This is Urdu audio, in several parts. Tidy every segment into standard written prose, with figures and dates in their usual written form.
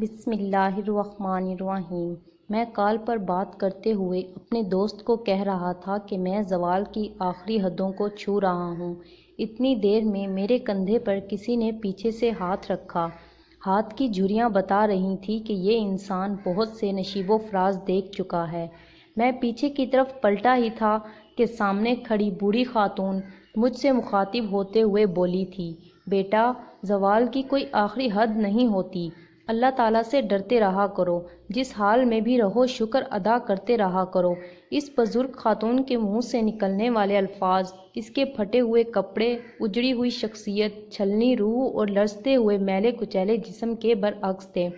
بسم اللہ الرحمن الرحیم۔ میں کال پر بات کرتے ہوئے اپنے دوست کو کہہ رہا تھا کہ میں زوال کی آخری حدوں کو چھو رہا ہوں۔ اتنی دیر میں میرے کندھے پر کسی نے پیچھے سے ہاتھ رکھا۔ ہاتھ کی جھریاں بتا رہی تھیں کہ یہ انسان بہت سے نشیب و فراز دیکھ چکا ہے۔ میں پیچھے کی طرف پلٹا ہی تھا کہ سامنے کھڑی بوڑھی خاتون مجھ سے مخاطب ہوتے ہوئے بولی تھی، بیٹا، زوال کی کوئی آخری حد نہیں ہوتی۔ اللہ تعالیٰ سے ڈرتے رہا کرو، جس حال میں بھی رہو شکر ادا کرتے رہا کرو۔ اس بزرگ خاتون کے منہ سے نکلنے والے الفاظ، اس کے پھٹے ہوئے کپڑے، اجڑی ہوئی شخصیت، چھلنی روح اور لرزتے ہوئے میلے کچیلے جسم کے برعکس تھے۔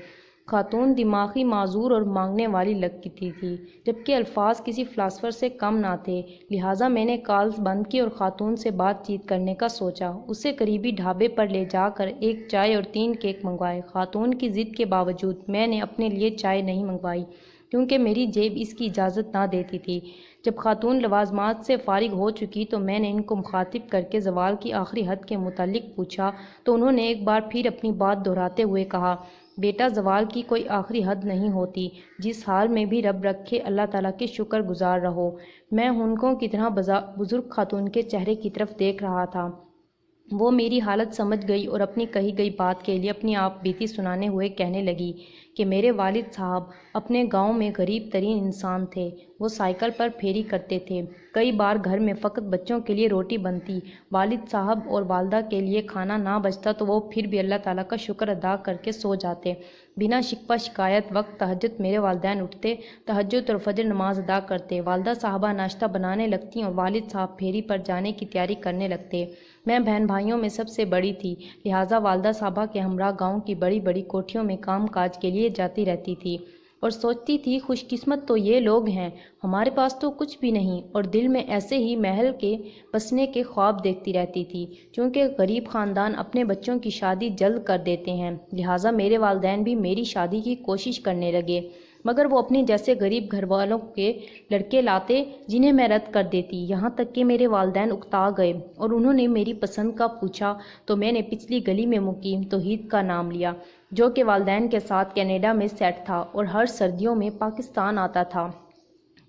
خاتون دماغی معذور اور مانگنے والی لگتی تھی، جبکہ الفاظ کسی فلاسفر سے کم نہ تھے۔ لہٰذا میں نے کالز بند کی اور خاتون سے بات چیت کرنے کا سوچا۔ اسے قریبی ڈھابے پر لے جا کر ایک چائے اور 3 کیک منگوائے۔ خاتون کی ضد کے باوجود میں نے اپنے لیے چائے نہیں منگوائی، کیونکہ میری جیب اس کی اجازت نہ دیتی تھی۔ جب خاتون لوازمات سے فارغ ہو چکی تو میں نے ان کو مخاطب کر کے زوال کی آخری حد کے متعلق پوچھا، تو انہوں نے ایک بار پھر اپنی بات دہراتے ہوئے کہا، بیٹا، زوال کی کوئی آخری حد نہیں ہوتی، جس حال میں بھی رب رکھے اللہ تعالیٰ کے شکر گزار رہو۔ میں ہنکوں کی طرح بزرگ خاتون کے چہرے کی طرف دیکھ رہا تھا۔ وہ میری حالت سمجھ گئی اور اپنی کہی گئی بات کے لیے اپنی آپ بیتی سنانے ہوئے کہنے لگی کہ میرے والد صاحب اپنے گاؤں میں غریب ترین انسان تھے۔ وہ سائیکل پر پھیری کرتے تھے۔ کئی بار گھر میں فقط بچوں کے لیے روٹی بنتی، والد صاحب اور والدہ کے لیے کھانا نہ بچتا تو وہ پھر بھی اللہ تعالیٰ کا شکر ادا کر کے سو جاتے۔ بنا شکوہ شکایت وقت تہجد میرے والدین اٹھتے، تہجد اور فجر نماز ادا کرتے، والدہ صاحبہ ناشتہ بنانے لگتیں اور والد صاحب پھیری پر جانے کی تیاری کرنے لگتے۔ میں بہن بھائیوں میں سب سے بڑی تھی، لہٰذا والدہ صاحبہ کے ہمراہ گاؤں کی بڑی بڑی کوٹھیوں میں کام کاج کے لیے جاتی رہتی تھی اور سوچتی تھی خوش قسمت تو یہ لوگ ہیں، ہمارے پاس تو کچھ بھی نہیں، اور دل میں ایسے ہی محل کے بسنے کے خواب دیکھتی رہتی تھی۔ چونکہ غریب خاندان اپنے بچوں کی شادی جلد کر دیتے ہیں، لہٰذا میرے والدین بھی میری شادی کی کوشش کرنے لگے، مگر وہ اپنی جیسے غریب گھر والوں کے لڑکے لاتے جنہیں میں رد کر دیتی۔ یہاں تک کہ میرے والدین اکتا گئے اور انہوں نے میری پسند کا پوچھا تو میں نے پچھلی گلی میں مقیم توحید کا نام لیا، جو کہ والدین کے ساتھ کینیڈا میں سیٹ تھا اور ہر سردیوں میں پاکستان آتا تھا،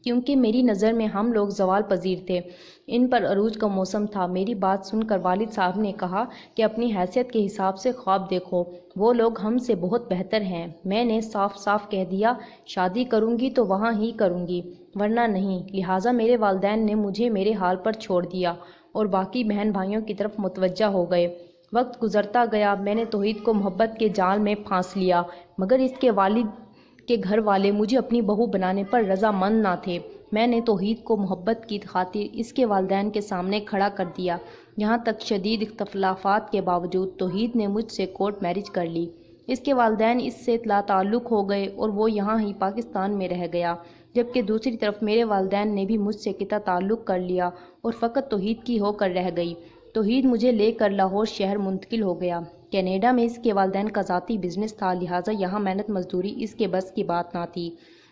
کیونکہ میری نظر میں ہم لوگ زوال پذیر تھے۔ ان پر عروج کا موسم تھا۔ میری بات سن کر والد صاحب نے کہا کہ اپنی حیثیت کے حساب سے خواب دیکھو، وہ لوگ ہم سے بہت بہتر ہیں۔ میں نے صاف صاف کہہ دیا، شادی کروں گی تو وہاں ہی کروں گی، ورنہ نہیں۔ لہٰذا میرے والدین نے مجھے میرے حال پر چھوڑ دیا اور باقی بہن بھائیوں کی طرف متوجہ ہو گئے۔ وقت گزرتا گیا، میں نے توحید کو محبت کے جال میں پھانس لیا، مگر اس کے والد کے گھر والے مجھے اپنی بہو بنانے پر رضامند نہ تھے۔ میں نے توحید کو محبت کی خاطر اس کے والدین کے سامنے کھڑا کر دیا۔ یہاں تک شدید اختلافات کے باوجود توحید نے مجھ سے کورٹ میرج کر لی۔ اس کے والدین اس سے لا تعلق ہو گئے اور وہ یہاں ہی پاکستان میں رہ گیا، جبکہ دوسری طرف میرے والدین نے بھی مجھ سے قطع تعلق کر لیا اور فقط توحید کی ہو کر رہ گئی۔ توحید مجھے لے کر لاہور شہر منتقل ہو گیا۔ کینیڈا میں اس کے والدین کا ذاتی بزنس تھا، لہٰذا یہاں محنت مزدوری اس کے بس کی بات نہ تھی۔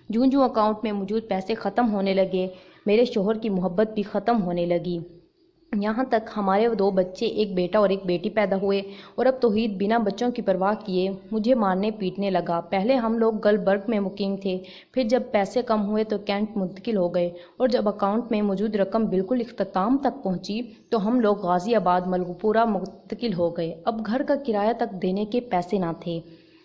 جوں جوں اکاؤنٹ میں موجود پیسے ختم ہونے لگے، میرے شوہر کی محبت بھی ختم ہونے لگی۔ یہاں تک ہمارے 2 بچے، ایک بیٹا اور ایک بیٹی پیدا ہوئے، اور اب توحید بنا بچوں کی پرواہ کیے مجھے مارنے پیٹنے لگا۔ پہلے ہم لوگ گلبرگ میں مقیم تھے، پھر جب پیسے کم ہوئے تو کینٹ منتقل ہو گئے، اور جب اکاؤنٹ میں موجود رقم بالکل اختتام تک پہنچی تو ہم لوگ غازی آباد ملکپورہ منتقل ہو گئے۔ اب گھر کا کرایہ تک دینے کے پیسے نہ تھے۔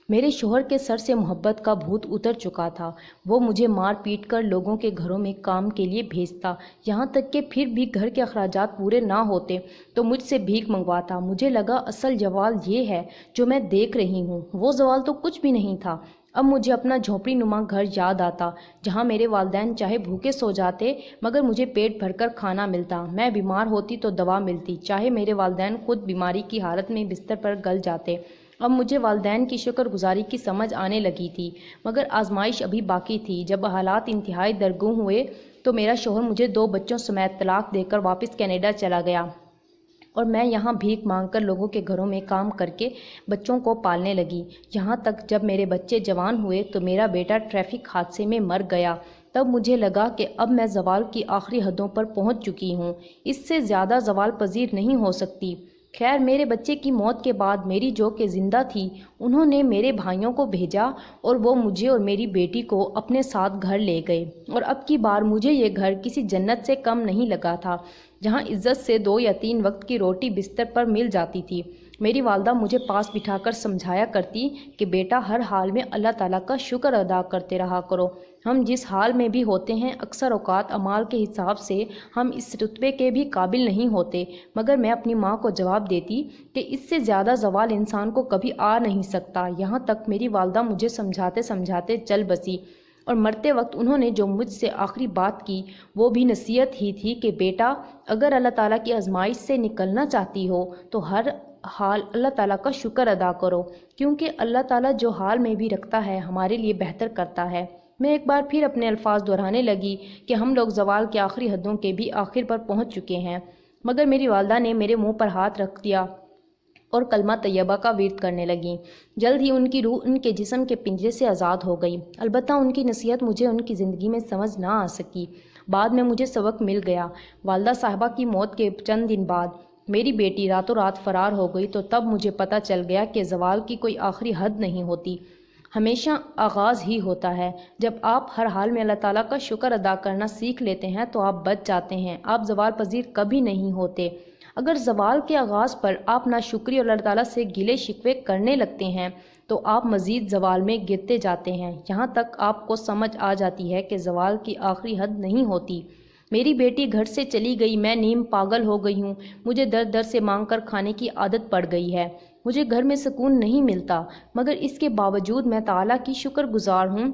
میرے شوہر کے سر سے محبت کا بھوت اتر چکا تھا۔ وہ مجھے مار پیٹ کر لوگوں کے گھروں میں کام کے لیے بھیجتا، یہاں تک کہ پھر بھی گھر کے اخراجات پورے نہ ہوتے تو مجھ سے بھیک منگواتا۔ مجھے لگا اصل زوال یہ ہے جو میں دیکھ رہی ہوں، وہ زوال تو کچھ بھی نہیں تھا۔ اب مجھے اپنا جھونپڑی نما گھر یاد آتا، جہاں میرے والدین چاہے بھوکے سو جاتے مگر مجھے پیٹ بھر کر کھانا ملتا، میں بیمار ہوتی تو دوا ملتی، چاہے میرے والدین خود بیماری کی حالت میں بستر پر گل جاتے۔ اب مجھے والدین کی شکر گزاری کی سمجھ آنے لگی تھی، مگر آزمائش ابھی باقی تھی۔ جب حالات انتہائی درگوں ہوئے تو میرا شوہر مجھے 2 بچوں سمیت طلاق دے کر واپس کینیڈا چلا گیا اور میں یہاں بھیک مانگ کر لوگوں کے گھروں میں کام کر کے بچوں کو پالنے لگی۔ یہاں تک جب میرے بچے جوان ہوئے تو میرا بیٹا ٹریفک حادثے میں مر گیا۔ تب مجھے لگا کہ اب میں زوال کی آخری حدوں پر پہنچ چکی ہوں، اس سے زیادہ زوال پذیر نہیں ہو سکتی۔ خیر میرے بچے کی موت کے بعد میری جو کہ زندہ تھی انہوں نے میرے بھائیوں کو بھیجا اور وہ مجھے اور میری بیٹی کو اپنے ساتھ گھر لے گئے، اور اب کی بار مجھے یہ گھر کسی جنت سے کم نہیں لگا تھا جہاں عزت سے 2 یا 3 وقت کی روٹی بستر پر مل جاتی تھی۔ میری والدہ مجھے پاس بٹھا کر سمجھایا کرتی کہ بیٹا ہر حال میں اللہ تعالیٰ کا شکر ادا کرتے رہا کرو۔ ہم جس حال میں بھی ہوتے ہیں اکثر اوقات اعمال کے حساب سے ہم اس رتبے کے بھی قابل نہیں ہوتے، مگر میں اپنی ماں کو جواب دیتی کہ اس سے زیادہ زوال انسان کو کبھی آ نہیں سکتا۔ یہاں تک میری والدہ مجھے سمجھاتے سمجھاتے چل بسی، اور مرتے وقت انہوں نے جو مجھ سے آخری بات کی وہ بھی نصیحت ہی تھی کہ بیٹا اگر اللہ تعالیٰ کی آزمائش سے نکلنا چاہتی ہو تو ہر حال اللہ تعالیٰ کا شکر ادا کرو، کیونکہ اللہ تعالیٰ جو حال میں بھی رکھتا ہے ہمارے لیے بہتر کرتا ہے۔ میں ایک بار پھر اپنے الفاظ دہرانے لگی کہ ہم لوگ زوال کی آخری حدوں کے بھی آخر پر پہنچ چکے ہیں، مگر میری والدہ نے میرے منہ پر ہاتھ رکھ دیا اور کلمہ طیبہ کا ورد کرنے لگیں۔ جلد ہی ان کی روح ان کے جسم کے پنجرے سے آزاد ہو گئی، البتہ ان کی نصیحت مجھے ان کی زندگی میں سمجھ نہ آ سکی۔ بعد میں مجھے سبق مل گیا۔ والدہ صاحبہ کی موت کے چند دن بعد میری بیٹی راتوں رات فرار ہو گئی تو تب مجھے پتہ چل گیا کہ زوال کی کوئی آخری حد نہیں ہوتی، ہمیشہ آغاز ہی ہوتا ہے۔ جب آپ ہر حال میں اللہ تعالیٰ کا شکر ادا کرنا سیکھ لیتے ہیں تو آپ بچ جاتے ہیں، آپ زوال پذیر کبھی نہیں ہوتے۔ اگر زوال کے آغاز پر آپ ناشکری اور اللہ تعالیٰ سے گلے شکوے کرنے لگتے ہیں تو آپ مزید زوال میں گرتے جاتے ہیں، یہاں تک آپ کو سمجھ آ جاتی ہے کہ زوال کی آخری حد نہیں ہوتی۔ میری بیٹی گھر سے چلی گئی، میں نیم پاگل ہو گئی ہوں، مجھے در در سے مانگ کر کھانے کی عادت پڑ گئی ہے، مجھے گھر میں سکون نہیں ملتا، مگر اس کے باوجود میں تعالیٰ کی شکر گزار ہوں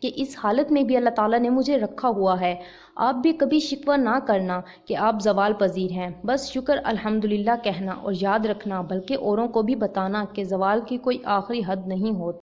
کہ اس حالت میں بھی اللہ تعالیٰ نے مجھے رکھا ہوا ہے۔ آپ بھی کبھی شکوہ نہ کرنا کہ آپ زوال پذیر ہیں، بس شکر الحمدللہ کہنا اور یاد رکھنا، بلکہ اوروں کو بھی بتانا کہ زوال کی کوئی آخری حد نہیں ہوتی۔